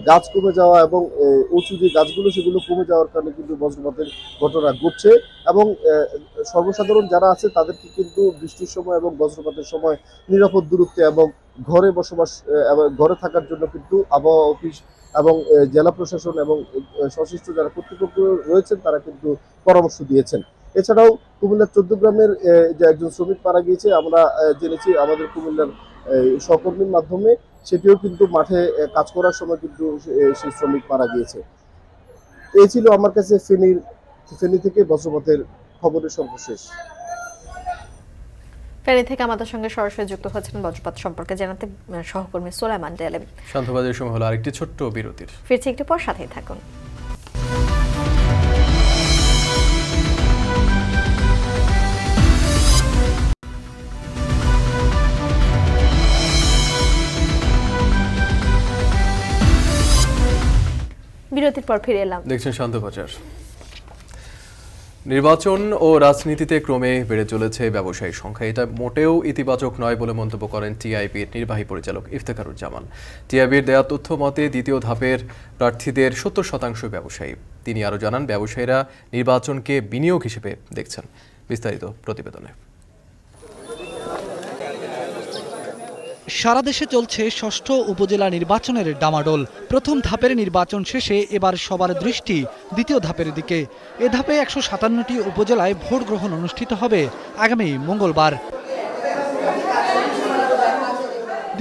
গাছ কমে যাওয়া এবং উঁচু যে গাছগুলো সেগুলো কমে যাওয়ার কারণে কিন্তু বজ্রপাতের ঘটনা ঘটছে। এবং সর্বসাধারণ যারা আছে তাদেরকে কিন্তু বৃষ্টির সময় এবং বজ্রপাতের সময় নিরাপদ দূরত্বে এবং ঘরে বসবাস ঘরে থাকার জন্য কিন্তু আবহাওয়া অফিস এবং জেলা প্রশাসন এবং সংশ্লিষ্ট যারা কর্তৃপক্ষ রয়েছেন তারা কিন্তু পরামর্শ দিয়েছেন। এছাড়াও কুমিল্লার 14 গ্রামের যে একজন শ্রমিক মারা গিয়েছে আমরা জেনেছি আমাদের কুমিল্লার সহকর্মীর মাধ্যমে, সেটিও কিন্তু মাঠে কাজ করার সময় কিন্তু সেই শ্রমিক মারা গিয়েছে। এই ছিল আমার কাছে ফেনী থেকে বজ্রপাতের খবরের সর্বশেষ। ফেনী থেকে আমাদের সঙ্গে সরাসরি যুক্ত হচ্ছেন বজ্রপাত সম্পর্কে জানাতে সহকর্মী সোলাইমান ডালিম। শান্তবাদের সময় হলো আরেকটি ছোট্ট বিরতির। ফিরছি একটু পর, সাথেই থাকুন। বিরতির পর ফিরে এলাম। দেখছেন শান্তবাজার। নির্বাচন ও রাজনীতিতে ক্রমে বেড়ে চলেছে ব্যবসায়ীর সংখ্যা। এটা মোটেও ইতিবাচক নয় বলে মন্তব্য করেন টিআইবির নির্বাহী পরিচালক ইফতেখারুজ্জামান। টিআইবির দেয়া তথ্য মতে দ্বিতীয় ধাপের প্রার্থীদের 70% ব্যবসায়ী। তিনি আরও জানান, ব্যবসায়ীরা নির্বাচনকে বিনিয়োগ হিসেবে দেখছেন। বিস্তারিত প্রতিবেদনে। সারা দেশে চলছে ষষ্ঠ উপজেলা নির্বাচনের ডামাডোল। প্রথম ধাপের নির্বাচন শেষে এবার সবার দৃষ্টি দ্বিতীয় ধাপের দিকে। এ ধাপে ১৫৭টি উপজেলায় ভোট গ্রহণ অনুষ্ঠিত হবে আগামী মঙ্গলবার।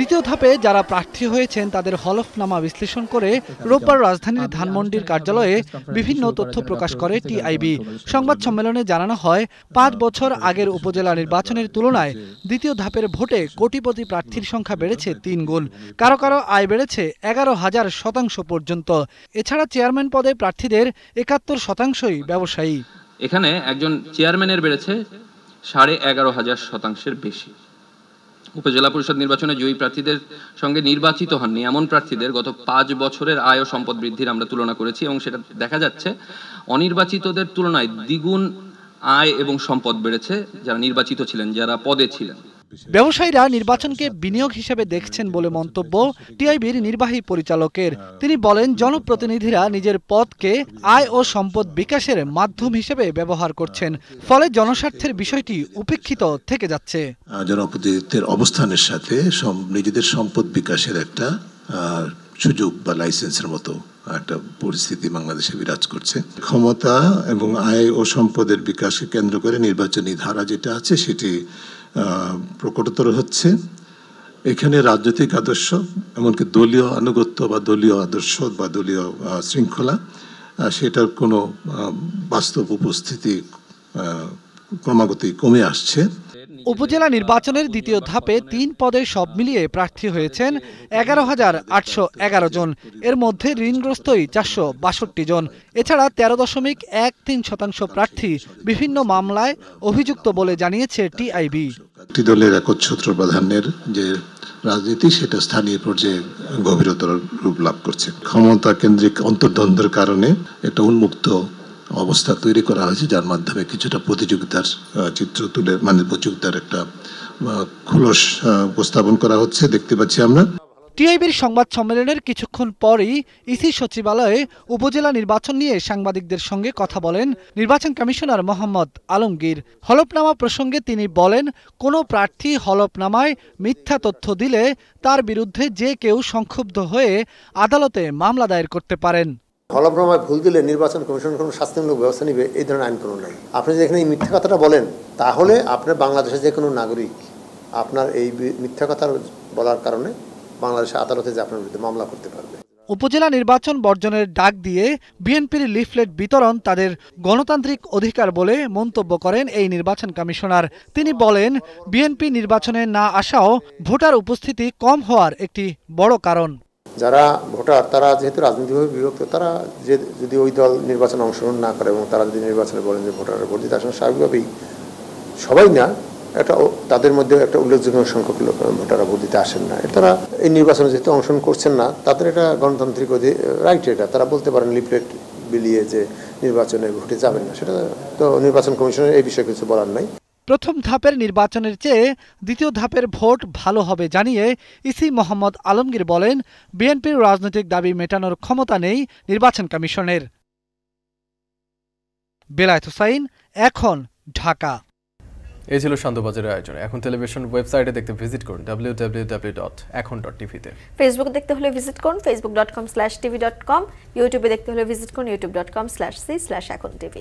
দ্বিতীয় ধাপে যারা প্রার্থী হয়েছেন তাদের হলফনামা বিশ্লেষণ করে রোববার রাজধানীর ধানমন্ডির কার্যালয়ে বিভিন্ন তথ্য প্রকাশ করে টিআইবি। সংবাদ সম্মেলনে জানানো হয়, ৫ বছর আগের উপজেলা নির্বাচনের তুলনায় দ্বিতীয় ধাপের ভোটে কোটিপতি প্রার্থীর সংখ্যা বেড়েছে ৩ গুণ। কারো কারো আয় বেড়েছে ১১,০০০% পর্যন্ত। এছাড়া চেয়ারম্যান পদে প্রার্থীদের ৭১%ই ব্যবসায়ী। এখানে একজন চেয়ারম্যানের বেড়েছে ১১,৫০০%-এর বেশি। উপজেলা পরিষদ নির্বাচনে জয়ী প্রার্থীদের সঙ্গে নির্বাচিত হননি এমন প্রার্থীদের গত ৫ বছরের আয় ও সম্পদ বৃদ্ধির আমরা তুলনা করেছি এবং সেটা দেখা যাচ্ছে অনির্বাচিতদের তুলনায় দ্বিগুণ আয় এবং সম্পদ বেড়েছে যারা নির্বাচিত ছিলেন, যারা পদে ছিলেন। ব্যবসায়ীরা নির্বাচনকে বিনিয়োগ হিসেবে দেখছেন বলে মন্তব্য টিআইবির নির্বাহী পরিচালকের। তিনি বলেন, জনপ্রতিনিধিরা নিজের পদকে আয় ও সম্পদ বিকাশের মাধ্যম হিসেবে ব্যবহার করছেন, ফলে জনস্বার্থের বিষয়টি উপেক্ষিত থেকে যাচ্ছে। জনপ্রতিনিধিত্বের অবস্থানের সাথে নিজেদের সম্পদ বিকাশের একটা সুযোগ বা লাইসেন্সের মতো একটা পরিস্থিতি বাংলাদেশে বিরাজ করছে। ক্ষমতা এবং আয় ও সম্পদের বিকাশকে কেন্দ্র করে নির্বাচনী ধারা যেটা আছে সেটি প্রকটতর হচ্ছে। এখানে রাজনৈতিক আদর্শ, এমনকি দলীয় আনুগত্য বা দলীয় আদর্শ বা দলীয় শৃঙ্খলা, সেটার কোনো বাস্তব উপস্থিতি ক্রমাগতই কমে আসছে। উপজেলা নির্বাচনের দ্বিতীয় ধাপে ৩ পদে সব মিলিয়ে প্রার্থী হয়েছেন ১১,৮১১ জন। এর মধ্যে ঋণগ্রস্তই ৪৬২ জন। এছাড়া ১৩.১৩% প্রার্থী বিভিন্ন মামলায় অভিযুক্ত বলে জানিয়েছে টিআইবি। একটি দলের একচ্ছত্র প্রাধান্যের যে রাজনীতি সেটা স্থানীয় পর্যায়ে গভীরতর রূপ লাভ করছে। ক্ষমতা কেন্দ্রিক অন্তর্দ্বন্দ্বের কারণে একটা উন্মুক্ত অবস্থা তৈরি করা হয়েছে, যার মাধ্যমে কিছুটা প্রতিযোগিতার চিত্র তুলে প্রতিযোগিতার একটা খোলস উপস্থাপন করা হচ্ছে দেখতে পাচ্ছি আমরা। টিআইবির সংবাদ সম্মেলনের কিছুক্ষণ পরই ইসি সচিবালয়ে উপজেলা নির্বাচন নিয়ে সাংবাদিকদের সঙ্গে কথা বলেন নির্বাচন কমিশনার মোহাম্মদ আলমগীর। হলফনামা প্রসঙ্গে তিনি বলেন, কোনো প্রার্থী হলফনামায় মিথ্যা তথ্য দিলে তার বিরুদ্ধে যে কেউ সংক্ষুব্ধ হয়ে আদালতে মামলা দায়ের করতে পারেন। হলফনামায় ভুল দিলে নির্বাচন কমিশন কোনো শাস্তিমূলক ব্যবস্থা নেবে, এই ধরনের আইন কোনো নাই। আপনি যদি এখানে এই মিথ্যা কথাটা বলেন, তাহলে আপনার বাংলাদেশের যে কোনো নাগরিক আপনার এই মিথ্যা কথা বলার কারণে বাংলাদেশের আদালতে যে আপনার বিরুদ্ধে মামলা করতে পারবে। উপজেলা নির্বাচন বর্জনের ডাক দিয়ে বিএনপির লিফলেট বিতরণ তাদের গণতান্ত্রিক অধিকার বলে মন্তব্য করেন এই নির্বাচন কমিশনার। তিনি বলেন, বিএনপি নির্বাচনে না আসাও ভোটার উপস্থিতি কম হওয়ার একটি বড় কারণ। যারা ভোটার তারা যেহেতু রাজনৈতিকভাবে বিভক্ত, তারা যদি ওই দল নির্বাচনে অংশগ্রহণ না করে এবং তারা যদি নির্বাচনে বলেন যে ভোটাররা ভোট দিতে আসেন, স্বাভাবিকভাবেই সবাই না, একটা তাদের মধ্যে একটা উল্লেখযোগ্য সংখ্যক ভোটাররা ভোট দিতে আসেন না। তারা এই নির্বাচনে যেহেতু অংশগ্রহণ করছেন না, তাদের এটা গণতান্ত্রিক রাইট, এটা তারা বলতে পারেন লিফলেট বিলিয়ে যে নির্বাচনে ভোটে যাবেন না। সেটা তো নির্বাচন কমিশনের এই বিষয়ে কিছু বলার নাই। প্রথম ধাপের নির্বাচনের চেয়ে দ্বিতীয় ধাপের ভোট ভালো হবে জানিয়ে ইসি মোহাম্মদ আলমগীর বলেন, বিএনপির রাজনৈতিক দাবি মেটানোর ক্ষমতা নেই নির্বাচন কমিশনের। বেলায়েত হুসাইন, এখন, ঢাকা। এই ছিল শান্তবাজারের আয়োজন। এখন টেলিভিশন ওয়েবসাইটে দেখতে ভিজিট করুন www.ekhon.tv-তে। ফেসবুক দেখতে হলে ভিজিট করুন facebook.com/tv.com। ইউটিউবে দেখতে হলে ভিজিট করুন youtube.com/c/ekhon tv।